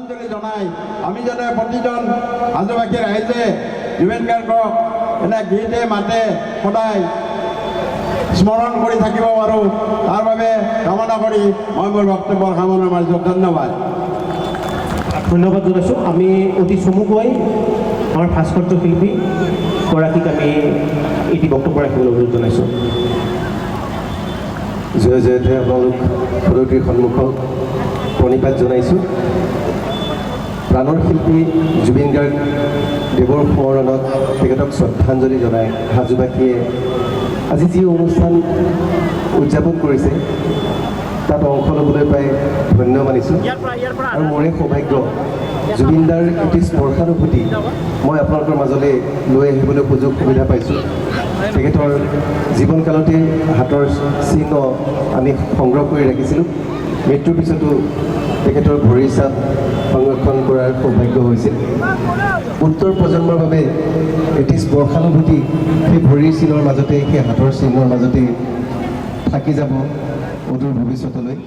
শ্ৰদ্ধাঞ্জলি জনাই আমি যাতে প্ৰতিজন আজুবাসী ৰাইজে জুবিন গাৰ্গক এনে গীতে মাতে সদায় স্মৰণ কৰি থাকিব পাৰোঁ তাৰ বাবে কামনা কৰি মই মোৰ বক্তব্যৰ সামৰণি মাৰিছোঁ। ধন্যবাদ। ধন্যবাদ জনাইছোঁ। আমি অতি চমুকৈ আমাৰ ভাস্কৰ্য শিল্পী গৰাকীক আমি এটি বক্তব্য ৰাখিবলৈ অনুৰোধ জনাইছোঁ। জয় জয়তে আপোনালোক প্ৰদূতিৰ সন্মুখত প্ৰণিপাত জনাইছোঁ। প্ৰাণৰ শিল্পী জুবিন গাৰ্গ দেৱৰ সোঁৱৰণত তেখেতক শ্ৰদ্ধাঞ্জলি জনাই হাজোবাসীয়ে আজি যি অনুষ্ঠান উদযাপন কৰিছে তাত অংশ ল'বলৈ পাই ধন্য মানিছোঁ। আৰু মোৰে সৌভাগ্য জুবিনদাৰ এটি স্পৰ্শানুভূতি মই আপোনালোকৰ মাজলৈ লৈ আহিবলৈ সুবিধা পাইছোঁ। তেখেতৰ জীৱনকালতে হাতৰ চিহ্ন আমি সংগ্ৰহ কৰি ৰাখিছিলোঁ। মৃত্যুৰ পিছতো তেখেতৰ ভৰিৰ চাপ সংৰক্ষণ কৰাৰ সৌভাগ্য হৈছিল। উত্তৰ প্ৰজন্মৰ বাবে এটি স্পৰ্শানুভূতি সেই ভৰিৰ চিহ্নৰ মাজতে সেই হাতৰ চিহ্নৰ মাজতে থাকি যাব অদূৰ ভৱিষ্যতলৈ।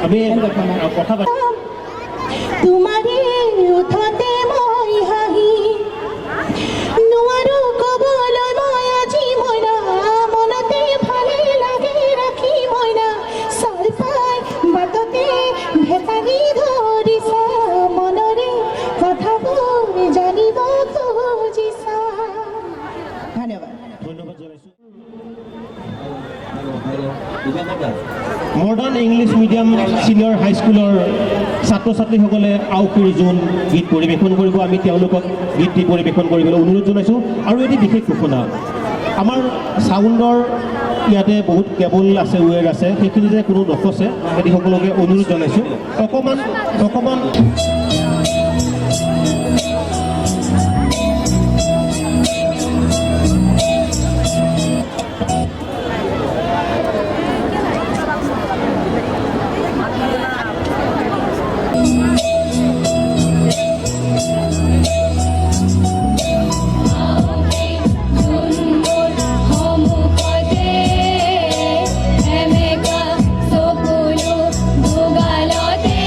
আমি কথা পাতি তোমাৰে উঠতে মই হাঁহি নোৱাৰো ক'বলৈ মই আজি মইনা মনতে ভালে লাগে ৰাখি মইনা চল পাই বাটতে ভেটাৰি ধৰিছা মনৰে কথাবোৰ জানিব খুজিছা। ধন্যবাদ। ধন্যবাদ জনাইছোঁ। মডাৰ্ণ ইংলিছ মিডিয়াম ছিনিয়ৰ হাইস্কুলৰ ছাত্ৰ ছাত্ৰীসকলে আওফিৰ জোন গীত পৰিৱেশন কৰিব। আমি তেওঁলোকক গীতটি পৰিৱেশন কৰিবলৈ অনুৰোধ জনাইছোঁ। আৰু এটি বিশেষ ঘোষণা, আমাৰ চাউণ্ডৰ ইয়াতে বহুত কেবল আছে, ৱেৰ আছে, সেইখিনি যে কোনো নফচে সেইসকলকে অনুৰোধ জনাইছোঁ অকণমান সকলো ভোগালতে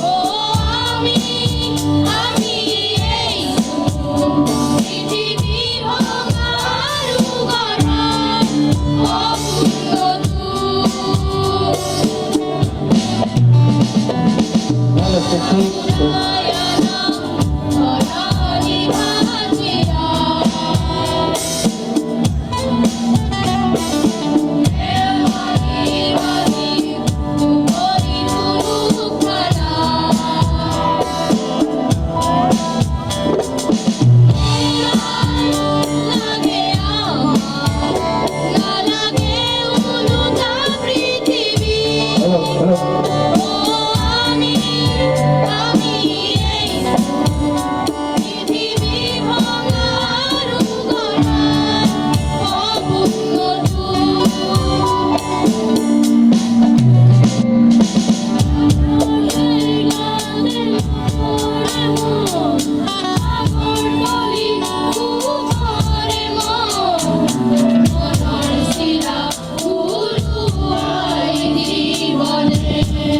ও আমি আমি এই পৃথিবীৰ ভাঙাৰু গড়া অপূৰ্ণ মায়ানা ধৰানি ভাজিয়া জীবনে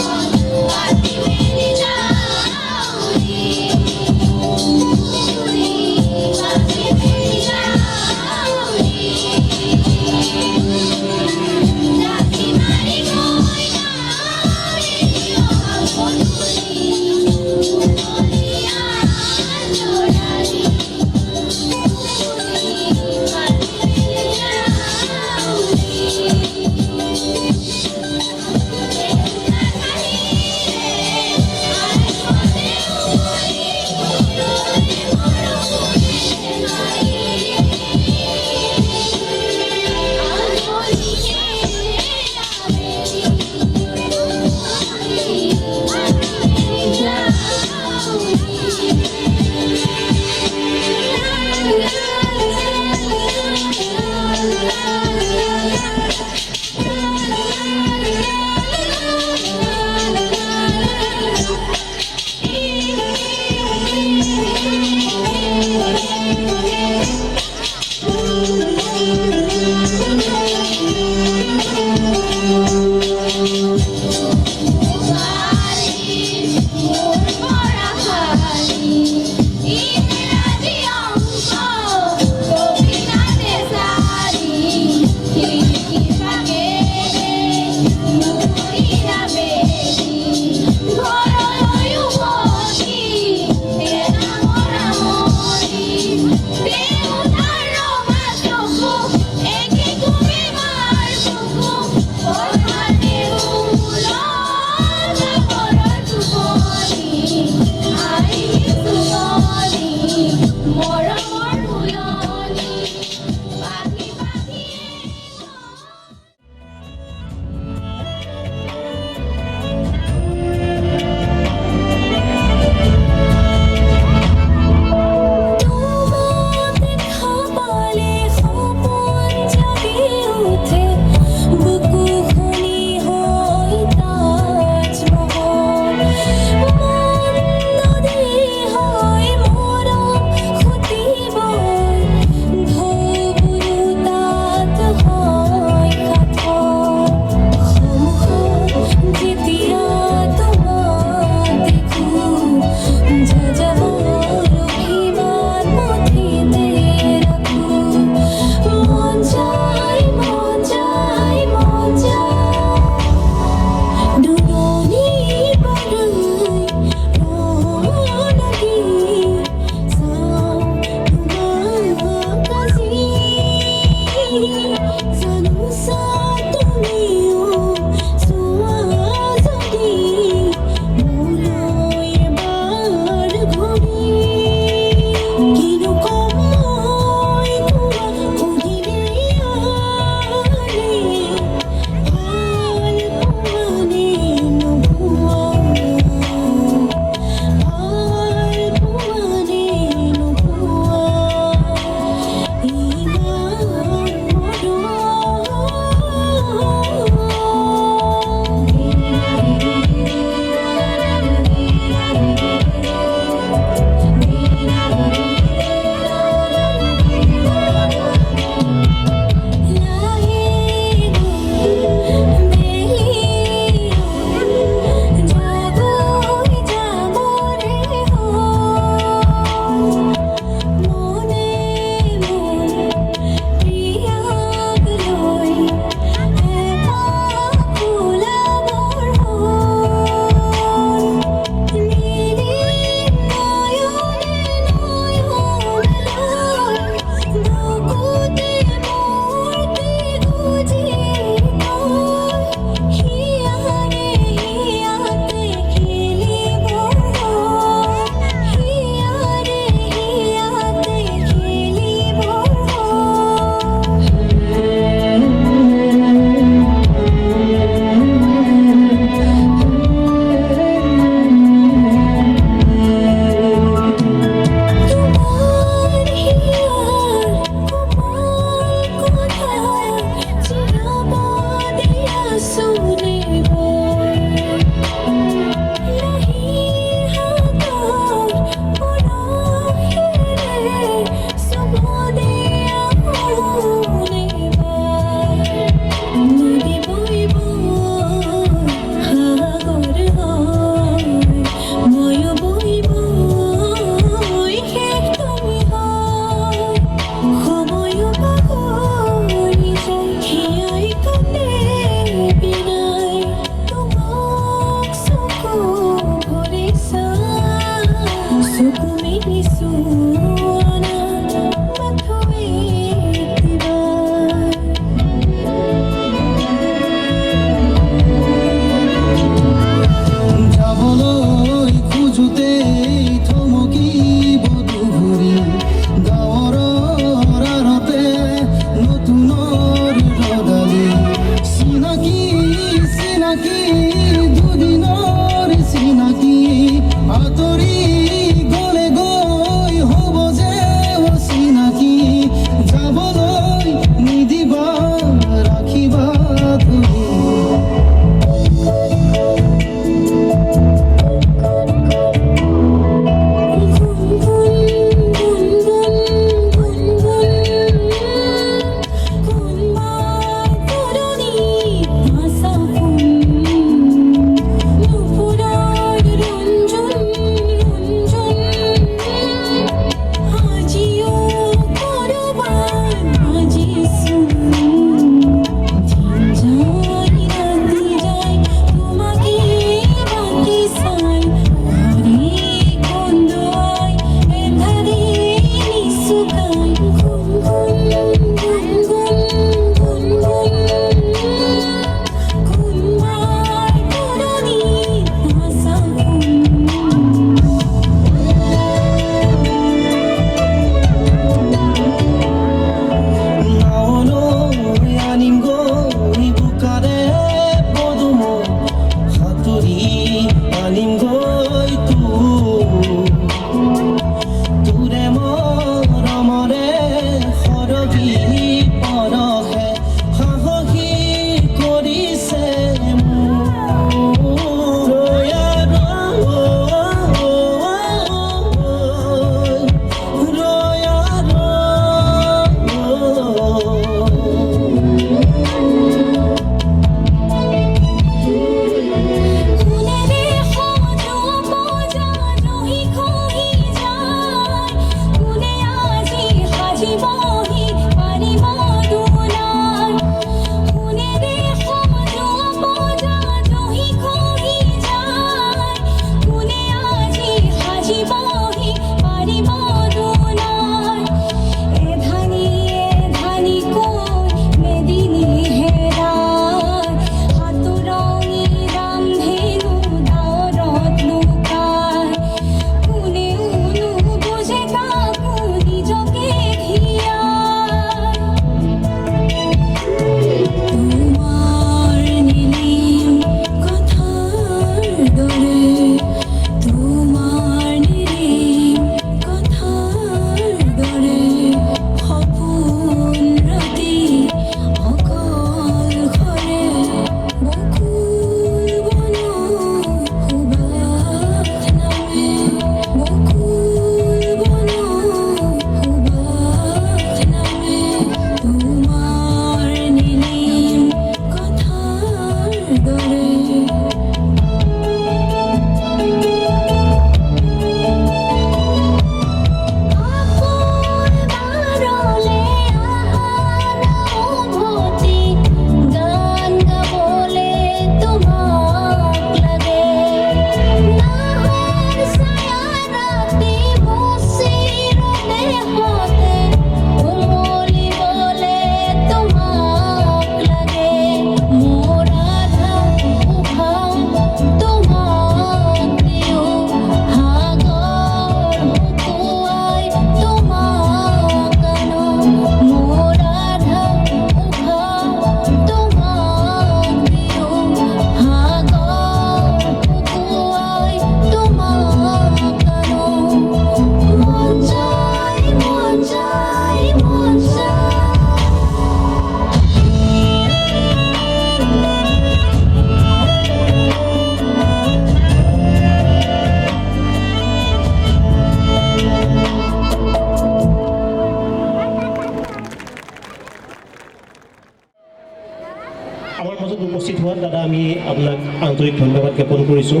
আমাৰ মাজত উপস্থিত হোৱাত দাদা আমি আপোনাক আন্তৰিক ধন্যবাদ জ্ঞাপন কৰিছোঁ।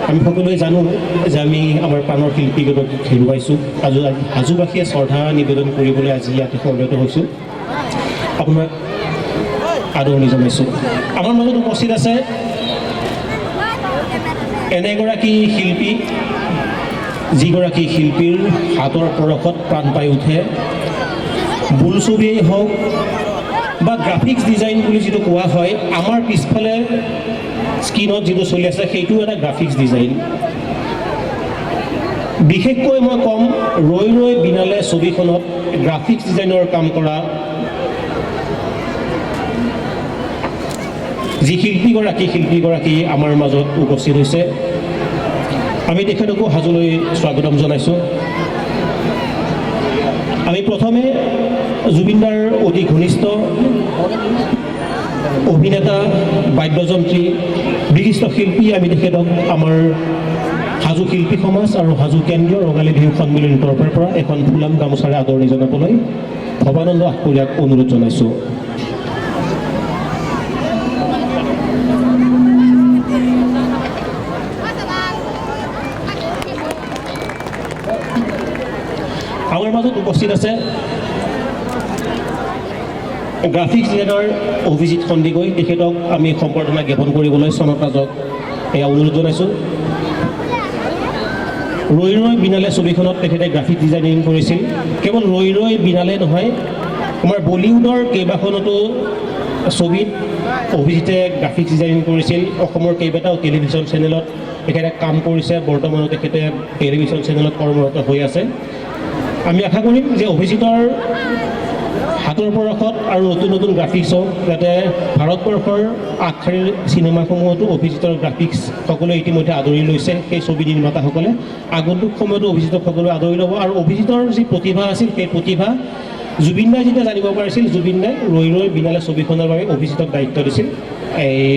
আমি সকলোৱে জানো যে আমি আমাৰ প্ৰাণৰ শিল্পীকেইগৰাকীক হেৰুৱাইছোঁ। হাজোবাসীয়ে শ্ৰদ্ধা নিবেদন কৰিবলৈ আজি ইয়াতে সমবেত হৈছোঁ। আপোনাক আদৰণি জনাইছোঁ। আমাৰ মাজত উপস্থিত আছে এনে এগৰাকী শিল্পী, যিগৰাকী শিল্পীৰ হাতৰ পৰশত প্ৰাণ পাই উঠে। বোলছবিয়েই হওক বা গ্ৰাফিক্স ডিজাইন বুলি যিটো কোৱা হয়, আমাৰ পিছফালে স্ক্ৰীণত যিটো চলি আছে সেইটো এটা গ্ৰাফিক্স ডিজাইন। বিশেষকৈ মই ক'ম, ৰৈ ৰৈ বিনালে ছবিখনত গ্ৰাফিক্স ডিজাইনৰ কাম কৰা যি শিল্পীগৰাকী আমাৰ মাজত উপস্থিত হৈছে। আমি তেখেতকো হাজোলৈ স্বাগতম জনাইছোঁ। আমি প্ৰথমে জুবিনদাৰ অতি ঘনিষ্ঠ অভিনেতা, বাদ্যযন্ত্ৰী, বিশিষ্ট শিল্পী, আমি তেখেতক আমাৰ হাজো শিল্পী সমাজ আৰু হাজো কেন্দ্ৰীয় ৰঙালী বিহু সন্মিলনী তৰফৰ পৰা এখন ফুলাম গামোচাৰে আদৰণি জনাবলৈ ভৱানন্দ আখুৰীয়াক অনুৰোধ জনাইছোঁ। আমাৰ মাজত উপস্থিত আছে গ্ৰাফিক্স ডিজাইনাৰ অভিজিত সন্দিকৈ। তেখেতক আমি সম্বৰ্ধনা জ্ঞাপন কৰিবলৈ চনত ৰাজক এয়া অনুৰোধ জনাইছোঁ। ৰৈ ৰৈ বিনালে ছবিখনত তেখেতে গ্ৰাফিক ডিজাইনিং কৰিছিল। কেৱল ৰৈ ৰৈ বিনালে নহয়, আমাৰ বলিউডৰ কেইবাখনতো ছবিত অভিজিতে গ্ৰাফিক্স ডিজাইনিং কৰিছিল। অসমৰ কেইবাটাও টেলিভিশ্যন চেনেলত তেখেতে কাম কৰিছে। বৰ্তমানো তেখেতে টেলিভিশ্যন চেনেলত কৰ্মৰত হৈ আছে। আমি আশা কৰিম যে অভিজিতৰ হাতৰ পৰশত আৰু নতুন নতুন গ্ৰাফিক্স হওক, যাতে ভাৰতবৰ্ষৰ আগশাৰীৰ চিনেমাসমূহতো অভিজিতৰ গ্ৰাফিক্স সকলোৱে ইতিমধ্যে আদৰি লৈছে। সেই ছবি নিৰ্মাতাসকলে আগন্তুক সময়তো অভিজিতক সকলোৱে আদৰি ল'ব। আৰু অভিজিতৰ যি প্ৰতিভা আছিল, সেই প্ৰতিভা জুবিন দাই যেতিয়া জানিব পাৰিছিল, জুবিন দাই ৰৈ ৰৈ বিনালে ছবিখনৰ বাবে অভিজিতক দায়িত্ব দিছিল এই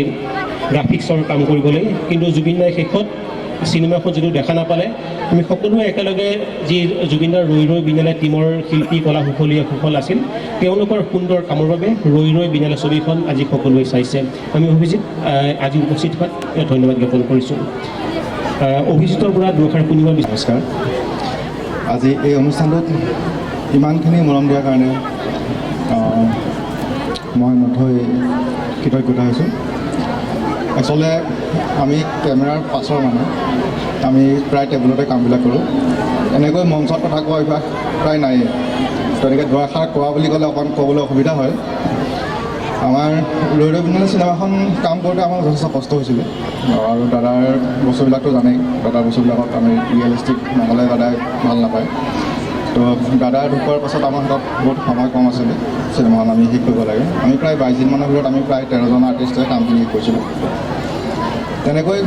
গ্ৰাফিক্সৰ কাম কৰিবলৈ। কিন্তু জুবিন দাই শেষত চিনেমাখন যদিও দেখা নাপালে, আমি সকলোৱে একেলগে যি জুবিনদাৰ ৰৈ ৰৈ বিনালে টীমৰ শিল্পী, কলা কুশল আছিল, তেওঁলোকৰ সুন্দৰ কামৰ বাবে ৰৈ ৰৈ বিনালে ছবিখন আজি সকলোৱে চাইছে। আমি অভিজিত আজি উপস্থিত হোৱাত ধন্যবাদ জ্ঞাপন কৰিছোঁ। অভিজিতৰ পৰা দুআষাৰ শুনিব নমস্কাৰ। আজি এই অনুষ্ঠানটোত ইমানখিনি মৰম দিয়াৰ কাৰণে মই নথৈ কৃতজ্ঞতা হৈছোঁ। আচলতে আমি কেমেৰাৰ পাছৰ মানুহ, আমি প্ৰায় টেবুলতে কামবিলাক কৰোঁ। এনেকৈ মঞ্চত কথা কোৱা অভ্যাস প্ৰায় নায়েই। তেনেকৈ দুআষাৰ কোৱা বুলি ক'লে অকণমান ক'বলৈ অসুবিধা হয়। আমাৰ ৰৈ ৰৈ বিনালে চিনেমাখন কাম কৰোঁতে আমাৰ যথেষ্ট কষ্ট হৈছিলে। আৰু দাদাৰ বস্তুবিলাকতো জানেই, দাদাৰ বস্তুবিলাকত আমি ৰিয়েলিষ্টিক নহ'লে দাদাই ভাল নাপায়। তো দাদাৰ ঢুকোৱাৰ পাছত আমাৰ হাতত বহুত সময় কম আছিলে। চিনেমাখন আমি শেষ কৰিব লাগে। আমি প্ৰায় 22 দিনমানৰ ভিতৰত আমি প্ৰায় 13জন আৰ্টিষ্টে কামখিনি শেষ কৰিছিলোঁ। তেনেকৈ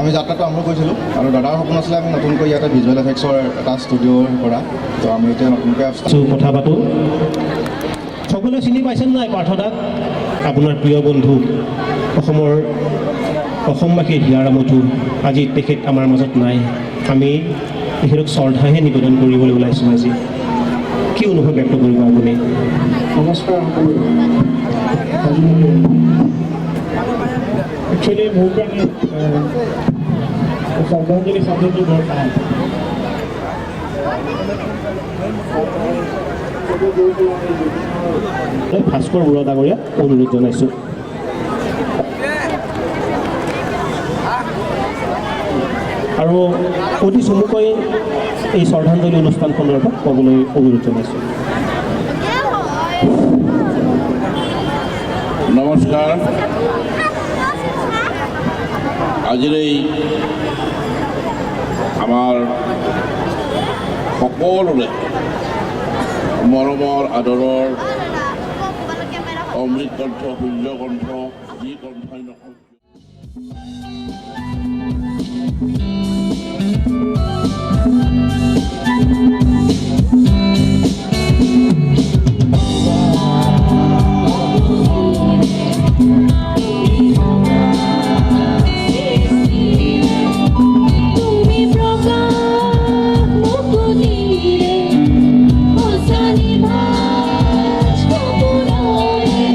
আমি যাত্ৰাটো আৰম্ভ কৰিছিলোঁ। আৰু দাদাৰ সপোন আছিলে আমি নতুনকৈ ইয়াতে ভিজুৱেল এফেক্টছৰ এটা ষ্টুডিঅ' কৰা। তো আমি এতিয়া নতুনকৈ কথা পাতোঁ। সকলোৱে চিনি পাইছে নাই পাৰ্থদাক? আপোনাৰ প্ৰিয় বন্ধু, অসমবাসীৰ হিয়াৰ আমঠু। আজি তেখেত আমাৰ মাজত নাই। আমি তেখেতক শ্ৰদ্ধাহে নিবেদন কৰিবলৈ ওলাইছোঁ আজি। কি অনুভৱ ব্যক্ত কৰিব আপুনি? নমস্কাৰ সকলো। একচুৱেলি মোৰ কাৰণে শ্ৰদ্ধাঞ্জলি শব্দটো বৰ টান। ভাস্কৰ বৰুৱা ডাঙৰীয়াক অনুৰোধ জনাইছোঁ। আৰু অতি চমুকৈ এই শ্ৰদ্ধাঞ্জলি অনুষ্ঠান সন্দৰ্ভত ক'বলৈ অনুৰোধ জনাইছোঁ। নমস্কাৰ। আজিৰ এই আমাৰ সকলোৰে মৰমৰ আদৰৰ অমৃত কণ্ঠ, সূৰ্য কণ্ঠ, যি কণ্ঠই নকওঁ তুমি প্ৰকাশ মুকুতিৰে সঁচানি ভাজ সপোনৰে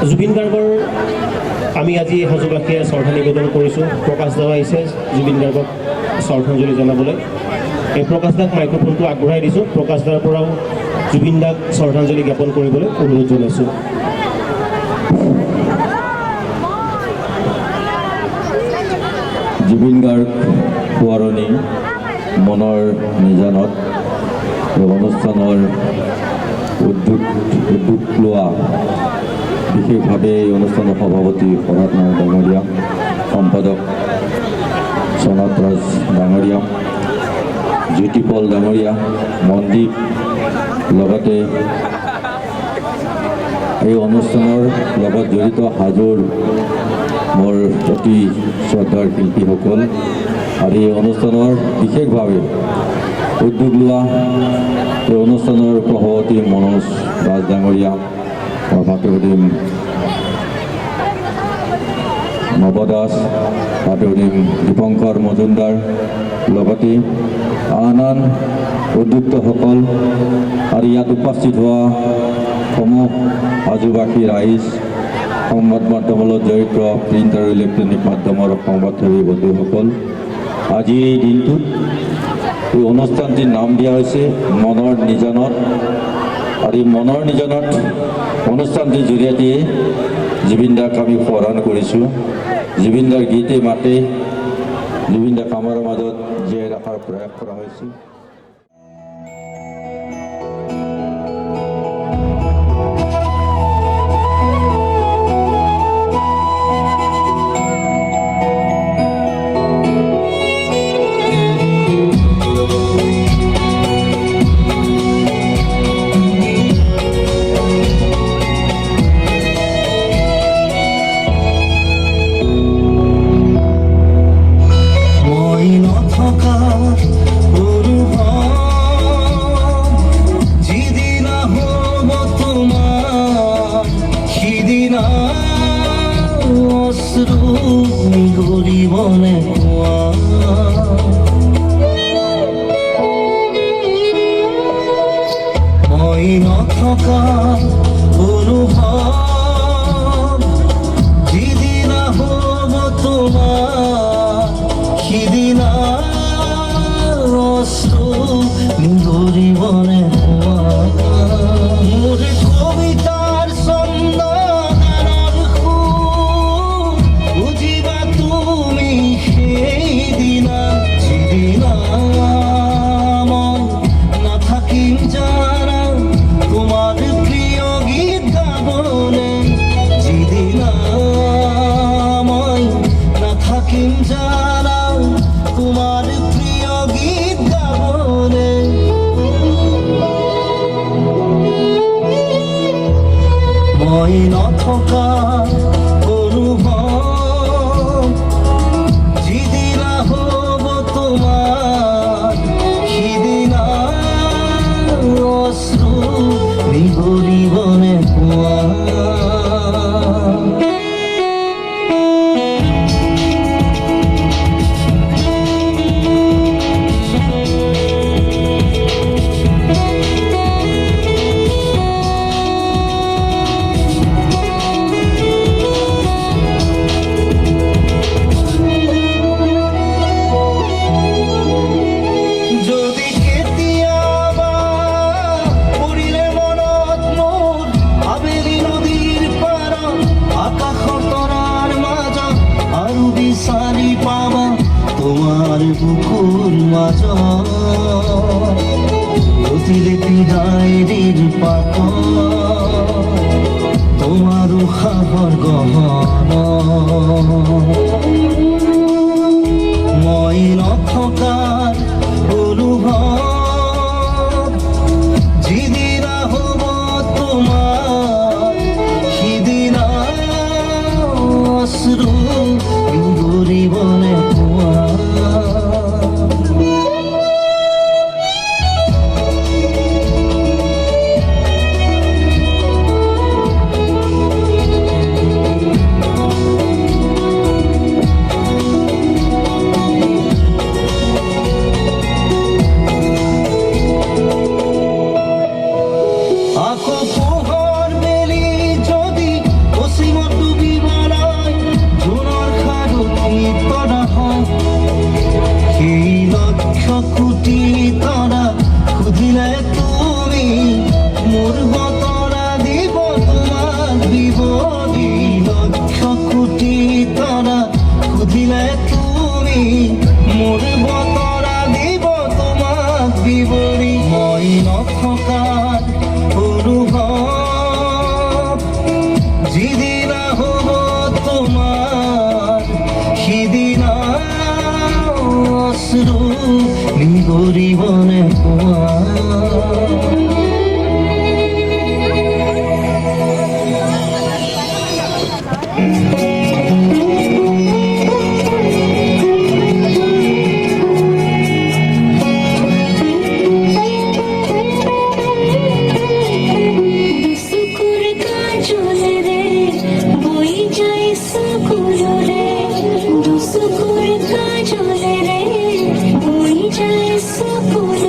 জুবিন গাৰ্গৰ আমি আজি সাজুবাসীয়ে শ্ৰদ্ধা নিবেদন কৰিছোঁ। প্ৰকাশ দাও আহিছে জুবিন গাৰ্গক শ্ৰদ্ধাঞ্জলি জনাবলৈ। এই প্ৰকাশ দাক মাইক্ৰফোনটো আগবঢ়াই দিছোঁ। প্ৰকাশ দাৰ পৰাও জুবিন দাক শ্ৰদ্ধাঞ্জলি জ্ঞাপন কৰিবলৈ অনুৰোধ জনাইছোঁ। জুবিন গাৰ্গ সোঁৱৰণি মনৰ নিজানত এই অনুষ্ঠানৰ উদ্যোগ লোৱা বিশেষভাৱে এই অনুষ্ঠানৰ সভাপতি শৰৎ নাথ ডাঙৰীয়া, সম্পাদক সনাত ৰাজ ডাঙৰীয়া, জ্যোতিপল ডাঙৰীয়া, মনদীপ, লগতে এই অনুষ্ঠানৰ লগত জড়িত হাজোৰ মোৰ অতি শ্ৰদ্ধাৰ শিল্পীসকল আৰু এই অনুষ্ঠানৰ বিশেষভাৱে উদ্যোগ লোৱা এই অনুষ্ঠানৰ সভাপতি মনোজ ৰাজ ডাঙৰীয়া, ভাতৃদিম নৱ দাস, ভাতৃদিম দীপংকৰ মজুমদাৰ, লগতে আন আন উদ্যোক্তাসকল আৰু ইয়াত উপস্থিত হোৱা সমূহ হাজোবাসী ৰাইজ, সংবাদ মাধ্যমৰ লগত জড়িত প্ৰিণ্ট আৰু ইলেক্ট্ৰনিক মাধ্যমৰ সংবাদসেৱী বন্ধুসকল, আজিৰ এই দিনটোত এই অনুষ্ঠানটিৰ নাম দিয়া হৈছে মনৰ নিজানত। আৰু এই মনৰ নিজানত অনুষ্ঠানটিৰ জৰিয়তে জুবিন দাক আমি সোঁৱৰণ কৰিছোঁ। জুবিন দাৰ গীতে মাতে জুবিন দাক আমাৰ মাজত জীয়াই ৰখাৰ প্ৰয়াস কৰা হৈছে। কৰিবনে দুচকুৰ কাজলেৰে বৈ যায় চকুলোৰে দুচকুৰ কাজলেৰে বৈ যায় চকুলোৰে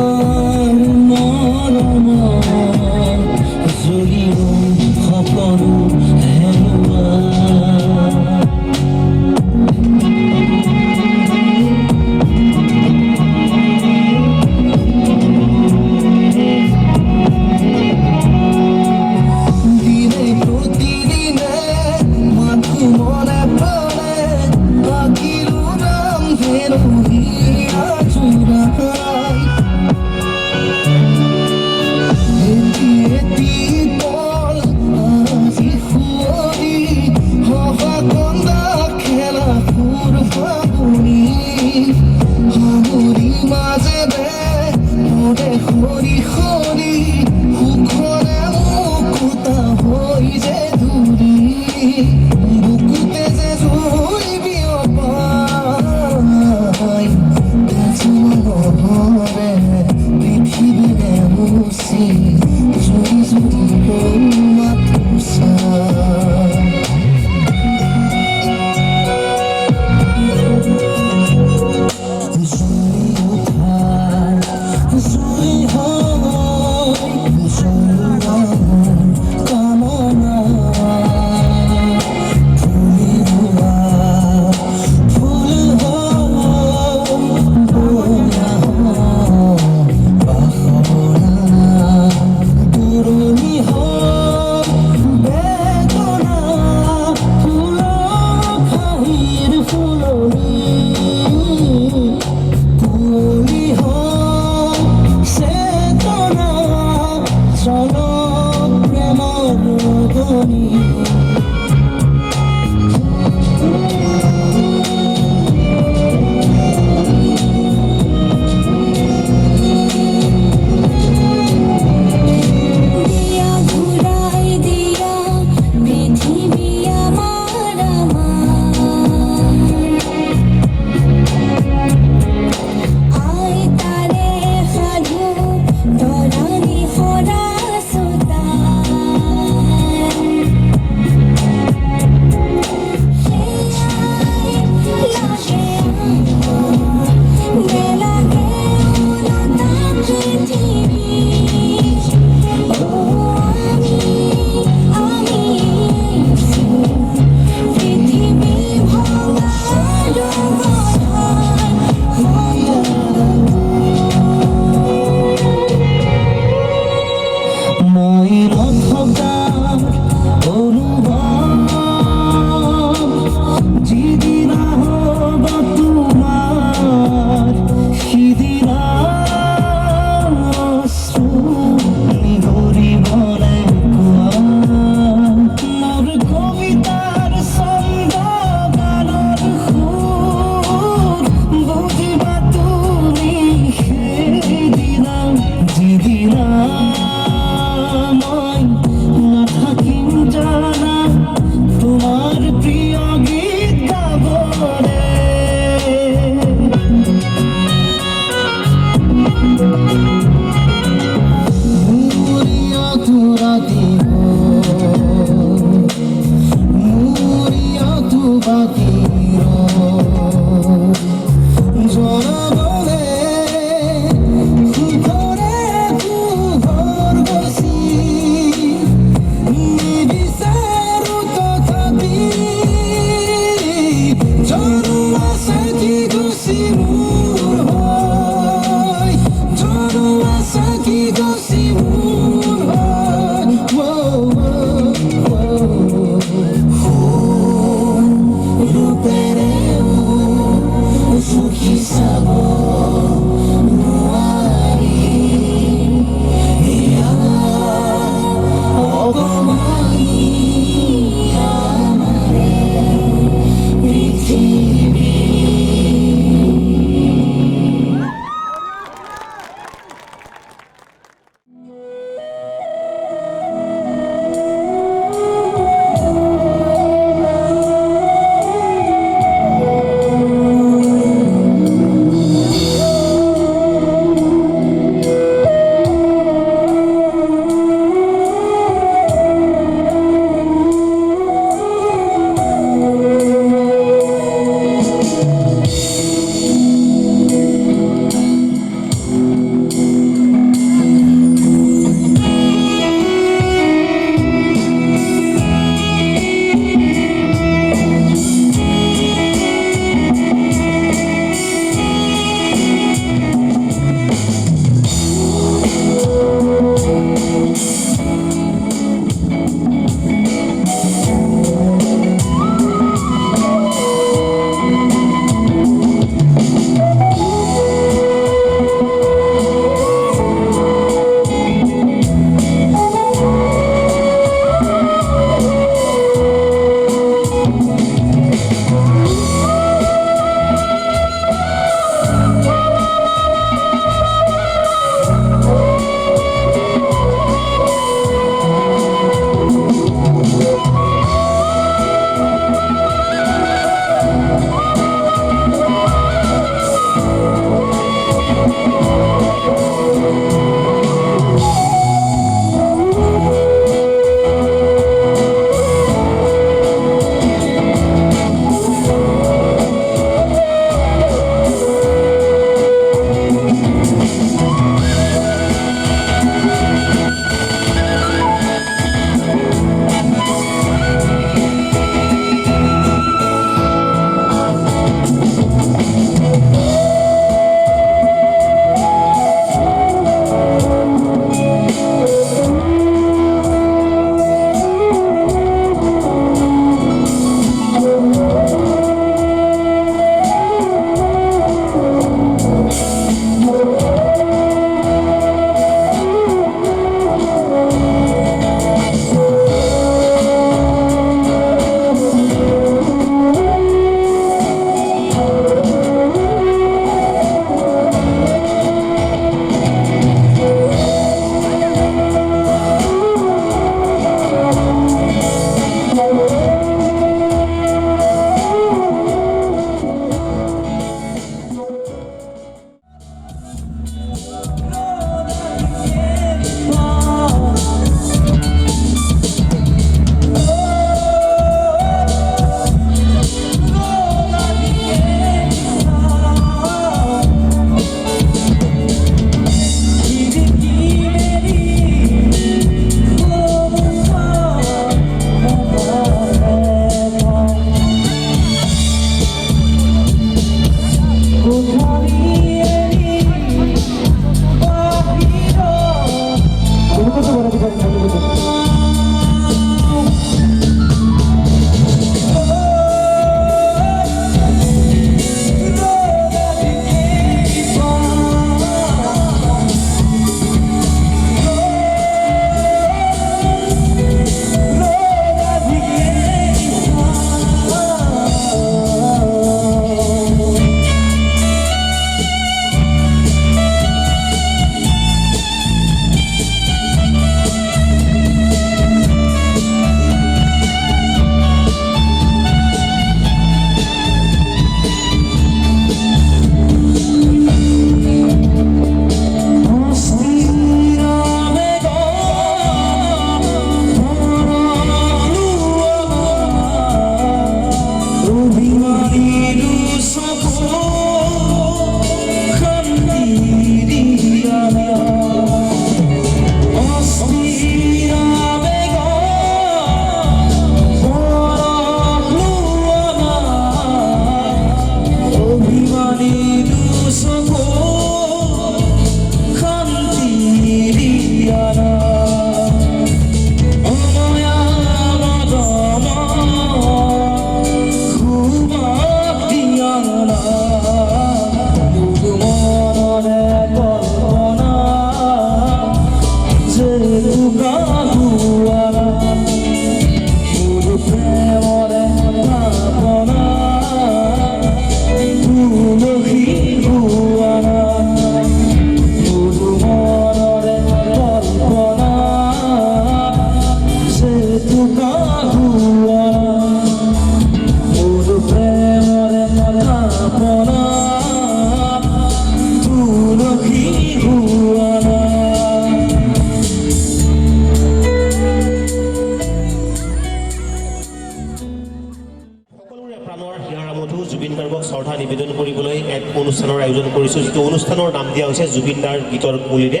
হৈছে জুবিনদাৰ গীতৰ কুলিৰে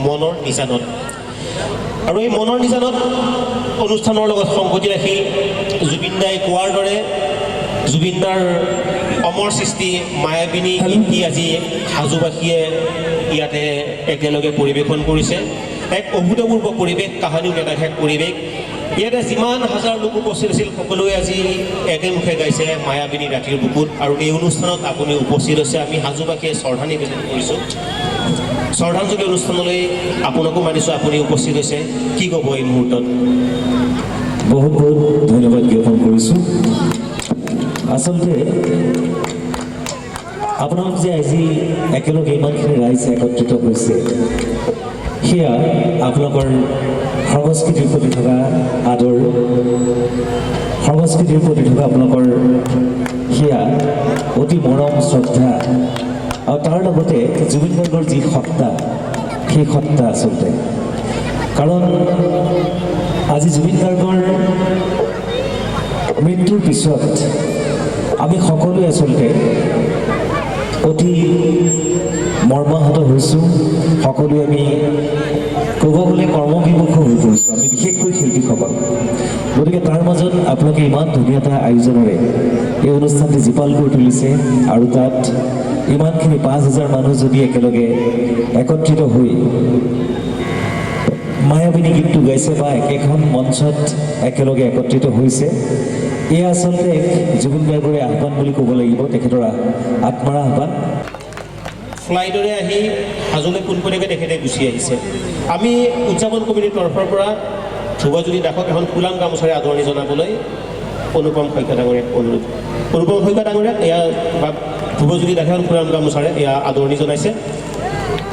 মনৰ নিজানত। আৰু এই মনৰ নিজানত অনুষ্ঠানৰ লগত সংগতি ৰাখি জুবিনদাই কোৱাৰ দৰে জুবিনদাৰ অমৰ সৃষ্টি মায়াবিনী গীতটি আজি হাজোবাসীয়ে ইয়াতে একেলগে পৰিৱেশন কৰিছে। এক অভূতপূৰ্ব পৰিৱেশ, কাহানিও নেদেখা পৰিৱেশ। ইয়াতে যিমান হাজাৰ লোক উপস্থিত আছিল সকলোৱে আজি একেমুখে গাইছে মায়াবিনী ৰাতিৰ বুকুত। আৰু এই অনুষ্ঠানত আপুনি উপস্থিত হৈছে, আমি হাজোবাসীয়ে শ্ৰদ্ধা নিবেদন কৰিছোঁ। শ্ৰদ্ধাঞ্জলি অনুষ্ঠানলৈ আপোনাকো মানিছোঁ, আপুনি উপস্থিত হৈছে। কি ক'ব এই মুহূৰ্তত? বহুত বহুত ধন্যবাদ জ্ঞাপন কৰিছোঁ। আচলতে আপোনালোক যে আজি একেলগে ইমানখিনি ৰাইজ একত্ৰিত হৈছে, সেয়া আপোনালোকৰ সংস্কৃতিৰ প্ৰতি থকা আদৰ, সংস্কৃতিৰ প্ৰতি থকা আপোনালোকৰ সেয়া অতি মৰম শ্ৰদ্ধা, আৰু তাৰ লগতে জুবিন গাৰ্গৰ যি সত্তা, সেই সত্তা আচলতে। কাৰণ আজি জুবিন গাৰ্গৰ মৃত্যুৰ পিছত আমি সকলোৱে আচলতে অতি মৰ্মাহত হৈছোঁ। সকলোৱে আমি ক'ব গ'লে কৰ্মবিমুখ হৈ পৰিছোঁ, আমি বিশেষকৈ শিল্পীসকল। গতিকে তাৰ মাজত আপোনালোকে ইমান ধুনীয়া এটা আয়োজনেৰে এই অনুষ্ঠানটি জীপাল কৰি তুলিছে, আৰু তাত ইমানখিনি 5,000 মানুহ যদি একেলগে একত্ৰিত হৈ মায়াবিনী গীতটো গাইছে বা একেখন মঞ্চত একেলগে একত্ৰিত হৈছে, এয়া আচলতে জুবিন গাৰ্গৰে আহ্বান বুলি ক'ব লাগিব, তেখেতৰ আত্মাৰ আহ্বান। ফ্লাইটেৰে আহি হাজোলৈ পোনপটীয়াকৈ তেখেতে গুচি আহিছে। আমি উদযাপন কমিটিৰ তৰফৰ পৰা ধ্ৰুৱজ্যোতি দাসক এখন ফুলাম গামোচাৰে আদৰণি জনাবলৈ অনুপম শইকীয়া ডাঙৰীয়াক অনুৰোধ। অনুপম শইকীয়া ডাঙৰীয়াক এয়া বা ধ্ৰুৱজ্যোতি দাসে এখন ফুলাম গামোচাৰে এয়া আদৰণি জনাইছে।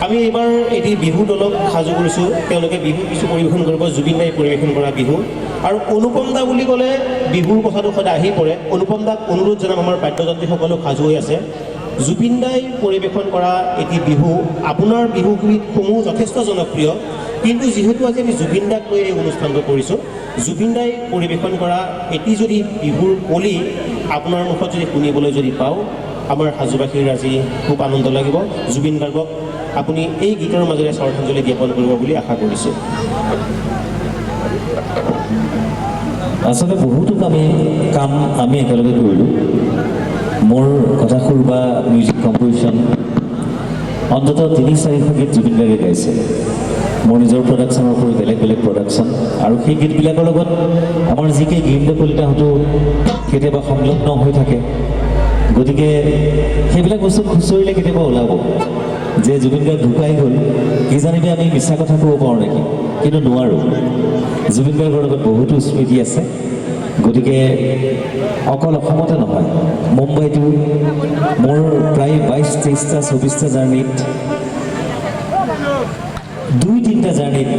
আমি এইবাৰ এটি বিহু দলক সাজু কৰিছোঁ, তেওঁলোকে বিহু কিছু পৰিৱেশন কৰিব, জুবিন দাই পৰিৱেশন কৰা বিহু। আৰু অনুপম দা বুলি ক'লে বিহুৰ কথাটো সদায় আহি পৰে। অনুপম দাক অনুৰোধ জনাম, আমাৰ বাদ্যযন্ত্ৰীসকলেও সাজু হৈ আছে। জুবিন দাই পৰিৱেশন কৰা এটি বিহু, আপোনাৰ বিহু গীতসমূহ যথেষ্ট জনপ্ৰিয়, কিন্তু যিহেতু আজি আমি জুবিন দাক লৈ এই অনুষ্ঠানটো কৰিছোঁ, জুবিন দাই পৰিৱেশন কৰা এটি যদি বিহুৰ কলি আপোনাৰ মুখত যদি শুনিবলৈ যদি পাওঁ, আমাৰ হাজোবাসীৰ আজি খুব আনন্দ লাগিব। জুবিন গাৰ্গক আপুনি এই গীতৰ মাজেৰে শ্ৰদ্ধাঞ্জলি জ্ঞাপন কৰিব বুলি আশা কৰিছোঁ। আচলতে বহুতো কাম আমি একেলগে কৰিলোঁ। মোৰ কথাসুৰ বা মিউজিক কম্প'জিশ্যন অন্ততঃ 3-4শ গীত জুবিন গাৰ্গে গাইছে। মোৰ নিজৰ প্ৰডাকশ্যনৰ উপৰি বেলেগ বেলেগ প্ৰডাকশ্যন, আৰু সেই গীতবিলাকৰ লগত আমাৰ যিকে গীত কলিতাহঁতো কেতিয়াবা সংলগ্ন হৈ থাকে। গতিকে সেইবিলাক বস্তু খুচৰিলে কেতিয়াবা ওলাব যে জুবিন গাৰ্গ ঢুকাই গ'ল, কিজানিবি আমি মিছা কথা ক'ব পাৰোঁ নেকি, কিন্তু নোৱাৰোঁ। জুবিন গাৰ্গৰ লগত বহুতো স্মৃতি আছে। গতিকে অকল অসমতে নহয়, মুম্বাইতো মোৰ প্ৰায় 22-23টা 24টা জাৰ্ণিত, 2-3টা জাৰ্ণিত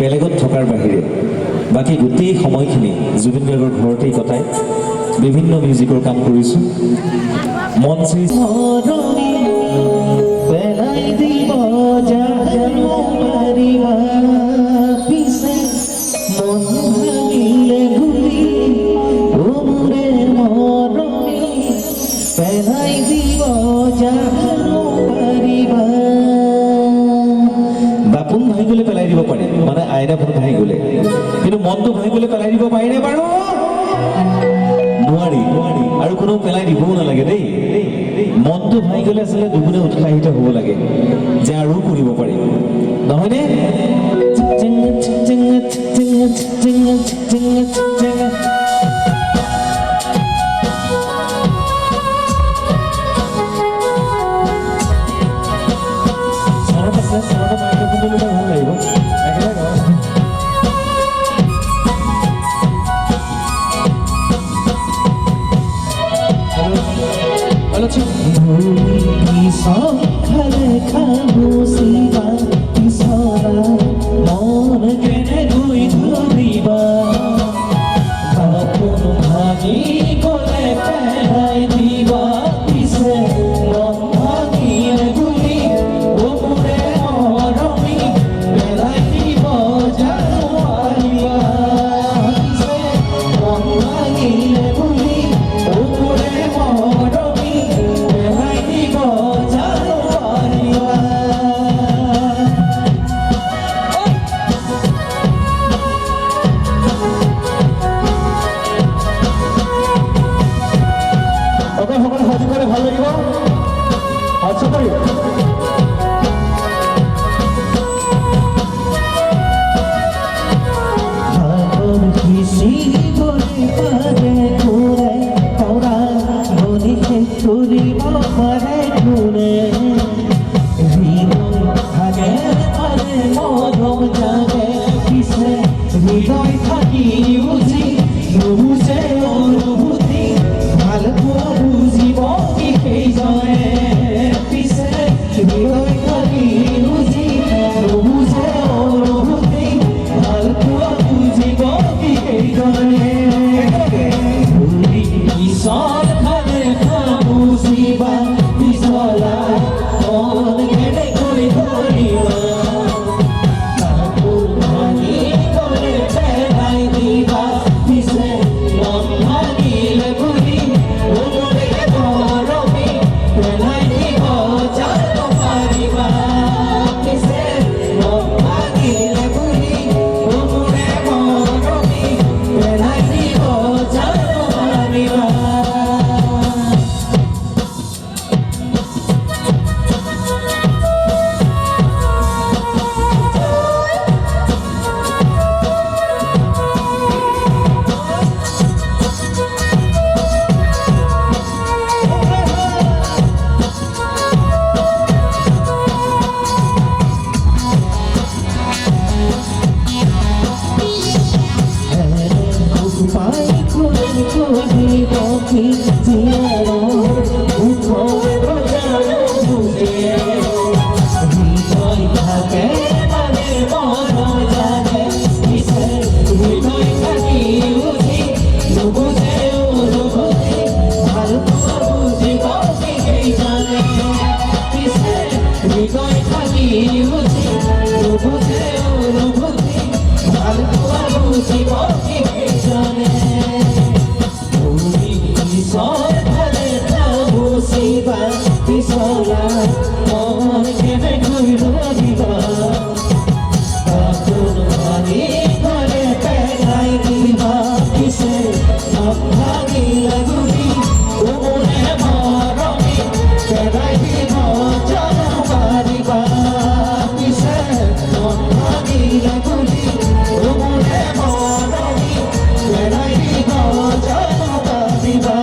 বেলেগত থকাৰ বাহিৰে বাকী গোটেই সময়খিনি জুবিন গাৰ্গৰ ঘৰতেই কটাই বিভিন্ন মিউজিকৰ কাম কৰিছোঁ। মঞ্চী বাপোন ভাঙি গ'লে পেলাই দিব পাৰি, মানে আইনাখন ভাঙি গ'লে, কিন্তু মনটো ভাঙি গ'লে পেলাই দিব পাৰিনে বাৰু? নোৱাৰি। আৰু কোনো পেলাই দিবও নালাগে দেই। মনটো ভাঙি গ'লে আচলতে দুগুণে উৎসাহিত হ'ব লাগে যে আৰু কৰিব পাৰিম, নহয়নে? ভাল লাগিব থাকি বুঝি নুবুজে অনুভূতি ভাল পোৱা বুজিব কি সেইজনে পিছে হৃদয় থাকি বুজি নুবুজে অনুভূতি ভাল পোৱা বুজিব কি সেইজনে পিছল খালে বুজিবা পিছলা মন কেনে কৰি ধৰিবা কাপোৰ ভাঙি গ'লে পেলাই দিবা পিছে মন ভাঙিলে বুলি ওমৰে গৰমি পেলাই দিব জানো পাৰিবা পিছে মন ভাঙিলে বুলি ওমৰে গৰমি পেলাই দিব জানো পাৰিবা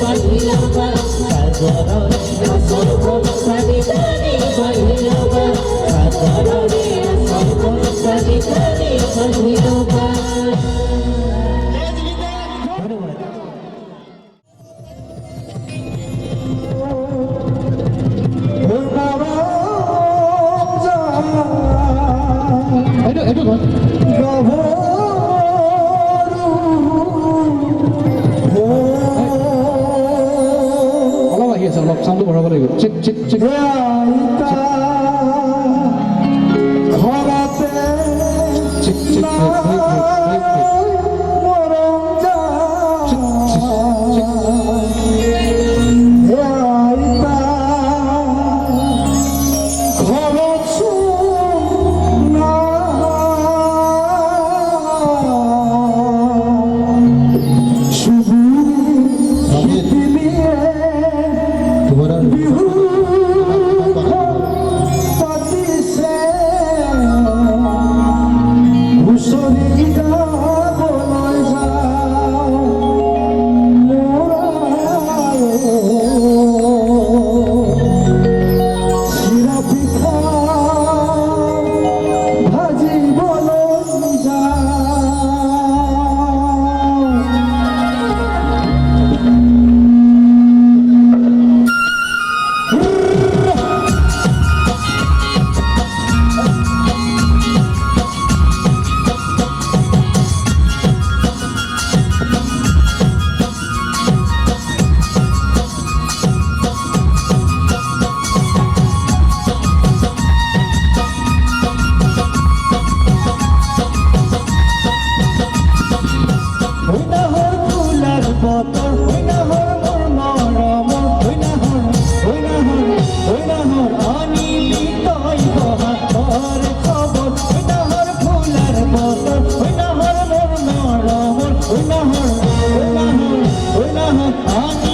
Bye. চাউণ্ডটো বঢ়াব লাগিব check check check check check Oh,